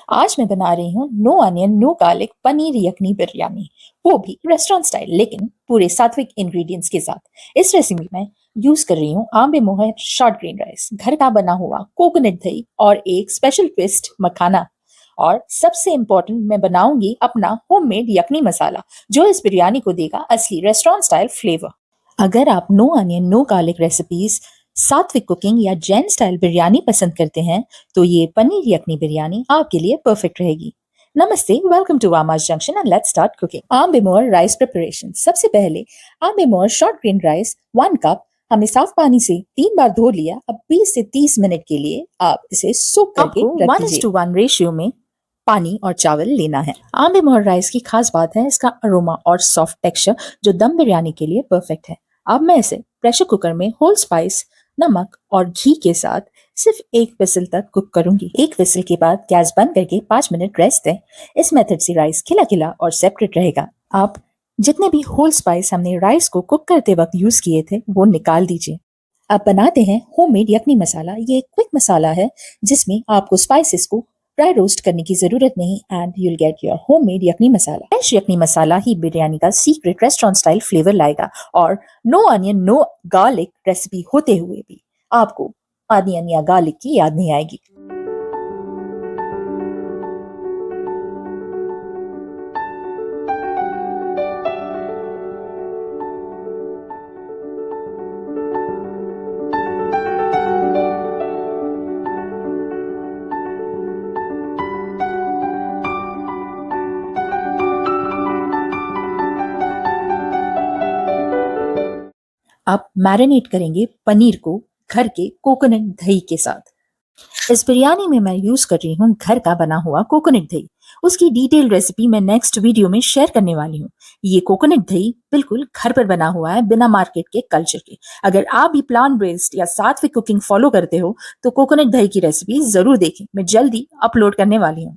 आज मैं बना रही हूँ no onion no garlic paneer yakhni biryani, वो भी रेस्टोरेंट स्टाइल लेकिन पूरे सात्विक इंग्रेडिएंट्स के साथ। इस रेसिपी में यूज कर रही हूँ आंबे मोहर शॉर्ट ग्रेन राइस, घर का बना हुआ कोकोनट दही और एक स्पेशल ट्विस्ट मखाना। और सबसे इम्पोर्टेंट, मैं बनाऊंगी अपना होममेड यखनी मसाला जो इस बिरयानी को देगा असली रेस्टोरेंट स्टाइल फ्लेवर। अगर आप no onion no garlic recipes, sattvic cooking या जैन स्टाइल बिरयानी पसंद करते हैं तो ये पनीर यखनी बिरयानी आपके लिए परफेक्ट रहेगी। नमस्ते, welcome to Aamaj junction and let's start cooking. Ambemohar rice preparation. सबसे पहले Ambemohar short grain rice 1 cup हमने साफ पानी से 3 बार धो लिया। अब 20 से 30 मिनट के लिए आप इसे सोक करके रख दीजिए। 1:1 रेशियो में पानी और चावल लेना है। आम्बे मोहर राइस की खास बात है इसका अरोमा और सॉफ्ट टेक्सचर जो दम बिरयानी के लिए परफेक्ट है। अब मैं इसे प्रेशर कुकर में होल स्पाइस, नमक और घी के साथ सिर्फ 1 विसिल तक कुक करूंगी। 1 विसिल के बाद गैस बंद करके 5 मिनट रेस्ट दें। इस मेथड से राइस खिला खिला और सेपरेट रहेगा। आप जितने भी होल स्पाइस हमने राइस को कुक करते वक्त यूज किए थे वो निकाल दीजिए। अब बनाते हैं होममेड यखनी मसाला। ये एक क्विक मसाला है जिसमें आपको स्पाइसेस को फ्राई रोस्ट करने की जरूरत नहीं and you'll get your homemade yakhni masala. Fresh yakhni masala ही बिरयानी का सीक्रेट रेस्टोरेंट स्टाइल फ्लेवर लाएगा। और no onion no garlic recipe होते हुए भी आपको अनियन या गार्लिक की याद नहीं आएगी। आप मैरिनेट करेंगे पनीर को घर के कोकोनट दही के साथ। इस बिरयानी में मैं यूज कर रही हूँ घर का बना हुआ कोकोनट दही। उसकी डिटेल रेसिपी मैं नेक्स्ट वीडियो में शेयर करने वाली हूँ। ये कोकोनट दही बिल्कुल घर पर बना हुआ है, बिना मार्केट के कल्चर के। अगर आप भी प्लांट बेस्ड या सात्विक कुकिंग फॉलो करते हो तो कोकोनट दही की रेसिपी जरूर देखें, मैं जल्दी अपलोड करने वाली हूँ।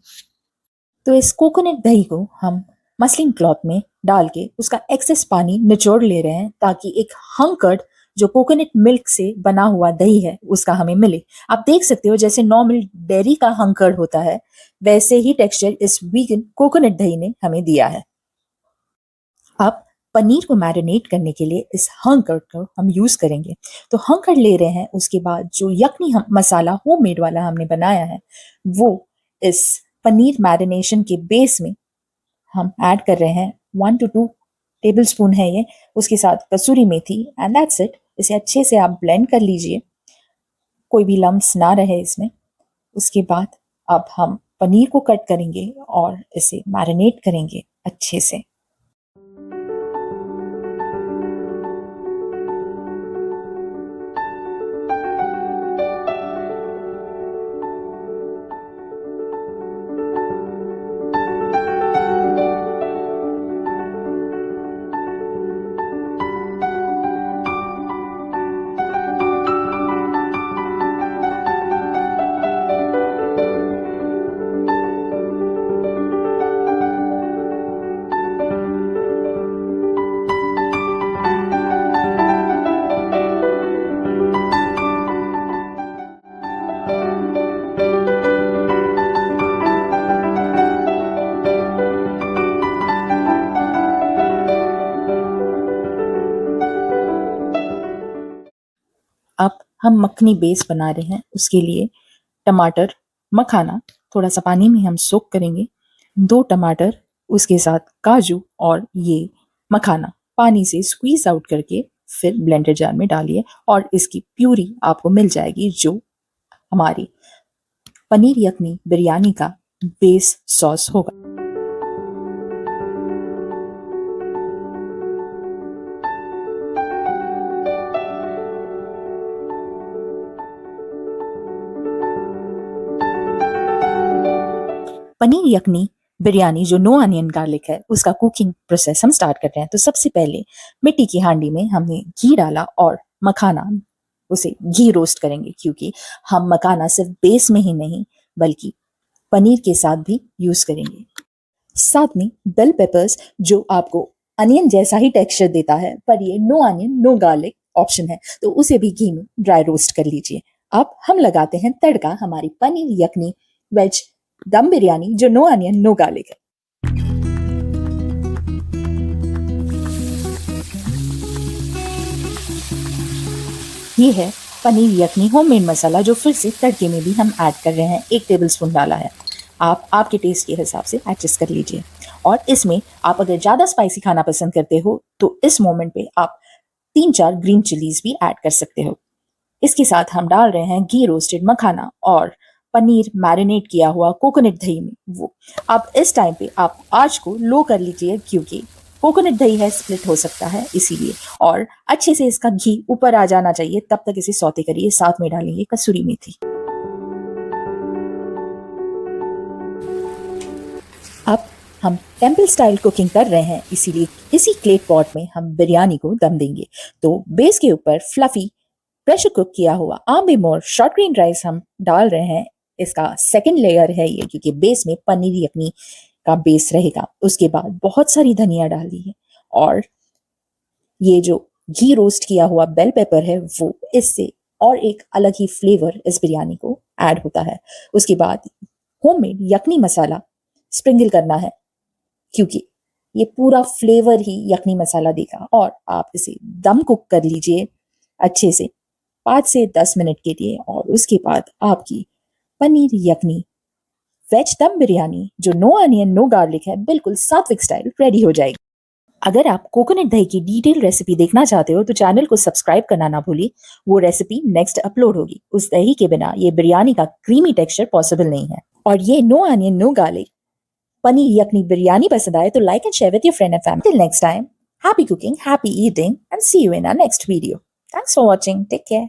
तो इस कोकोनट दही को हम मसलिन क्लॉथ में डाल के उसका एक्सेस पानी निचोड़ ले रहे हैं ताकि एक हंकर्ड जो कोकोनट मिल्क से बना हुआ दही है उसका हमें मिले। आप देख सकते हो जैसे नॉर्मल डेयरी का हंकर्ड होता है वैसे ही टेक्सचर इस वीगन कोकोनट दही ने हमें दिया है। अब पनीर को मैरिनेट करने के लिए इस हंकर्ड को हम यूज करेंगे। तो हंकर्ड ले रहे हैं, उसके बाद जो यखनी हम मसाला होममेड वाला हमने बनाया है वो इस पनीर मैरिनेशन के बेस में हम ऐड कर रहे हैं। 1 to 2 टेबल स्पून है ये। उसके साथ कसूरी मेथी एंड दैट्स इट। इसे अच्छे से आप ब्लेंड कर लीजिए, कोई भी लम्स ना रहे इसमें। उसके बाद अब हम पनीर को कट करेंगे और इसे मैरिनेट करेंगे अच्छे से। अब हम मखनी बेस बना रहे हैं। उसके लिए टमाटर, मखाना थोड़ा सा पानी में हम सोक करेंगे। 2 टमाटर, उसके साथ काजू और ये मखाना पानी से स्क्वीज आउट करके फिर ब्लेंडर जार में डालिए और इसकी प्यूरी आपको मिल जाएगी जो हमारी पनीर यखनी बिरयानी का बेस सॉस होगा। पनीर यखनी बिरयानी जो नो अनियन गार्लिक है उसका कुकिंग प्रोसेस हम स्टार्ट कर रहे हैं। तो सबसे पहले मिट्टी की हांडी में हमने घी डाला और मखाना, उसे घी रोस्ट करेंगे क्योंकि हम मखाना सिर्फ बेस में ही नहीं बल्कि पनीर के साथ भी यूज करेंगे। साथ में बेल पेपर्स जो आपको अनियन जैसा ही टेक्सचर देता है, पर ये no onion no garlic option है, तो उसे भी घी में ड्राई रोस्ट कर लीजिए। अब हम लगाते हैं तड़का हमारी पनीर यखनी वेज दम बिरयानी जो नो अनियन नो गार्लिक है। ये है पनीर यखनी होममेड मसाला जो फिर से तड़के में भी हम ऐड कर रहे हैं। 1 टेबलस्पून डाला है। आप आपके टेस्ट के हिसाब से एडजस्ट कर लीजिए। और इसमें आप अगर ज़्यादा स्पाइसी खाना पसंद करते हो तो इस मोमेंट पे आप 3-4 ग्रीन चिलीज भी ऐड कर सकते हो। इसके साथ हम डाल रहे हैं घी रोस्टेड मखाना और पनीर मैरिनेट किया हुआ कोकोनट दही में वो। अब इस टाइम पे आप आँच को लो कर लीजिए क्योंकि कोकोनट दही है स्प्लिट हो सकता है इसीलिए। और अच्छे से इसका घी ऊपर आ जाना चाहिए तब तक इसे सौते करिए। साथ में डालेंगे कसूरी मेथी। अब हम टेम्पल स्टाइल कुकिंग कर रहे हैं इसीलिए इसी क्ले पॉट में हम बिरयानी को दम देंगे। तो बेस के ऊपर फ्लफी प्रेशर कुक किया हुआ आम्बे मोर शॉर्ट ग्रेन राइस हम डाल रहे हैं। इसका सेकंड लेयर है ये क्योंकि बेस में पनीर यखनी का बेस रहेगा। उसके बाद बहुत सारी धनिया डाल दी है और ये जो घी रोस्ट किया हुआ बेल पेपर है वो इससे और एक अलग ही फ्लेवर इस बिरयानी को ऐड होता है। उसके बाद होममेड यखनी मसाला स्प्रिंगल करना है क्योंकि ये पूरा फ्लेवर ही यखनी मसाला देगा। और आप इसे दम कुक कर लीजिए अच्छे से 5 से 10 मिनट के लिए। और उसके बाद आपकी पनीर यखनी वेज दम बिरयानी जो नो अनियन नो गार्लिक है बिल्कुल सात्विक स्टाइल रेडी हो जाएगी। अगर आप कोकोनट दही की डिटेल रेसिपी देखना चाहते हो तो चैनल को सब्सक्राइब करना ना भूलिए। वो रेसिपी नेक्स्ट अपलोड होगी। उस दही के बिना ये बिरयानी का क्रीमी टेक्सचर पॉसिबल नहीं है। और ये no onion no garlic paneer yakhni biryani पसंद आए तो like and share with your friend and family. Till next time, happy cooking, happy eating and see you in our next video. Thanks for watching. Take care.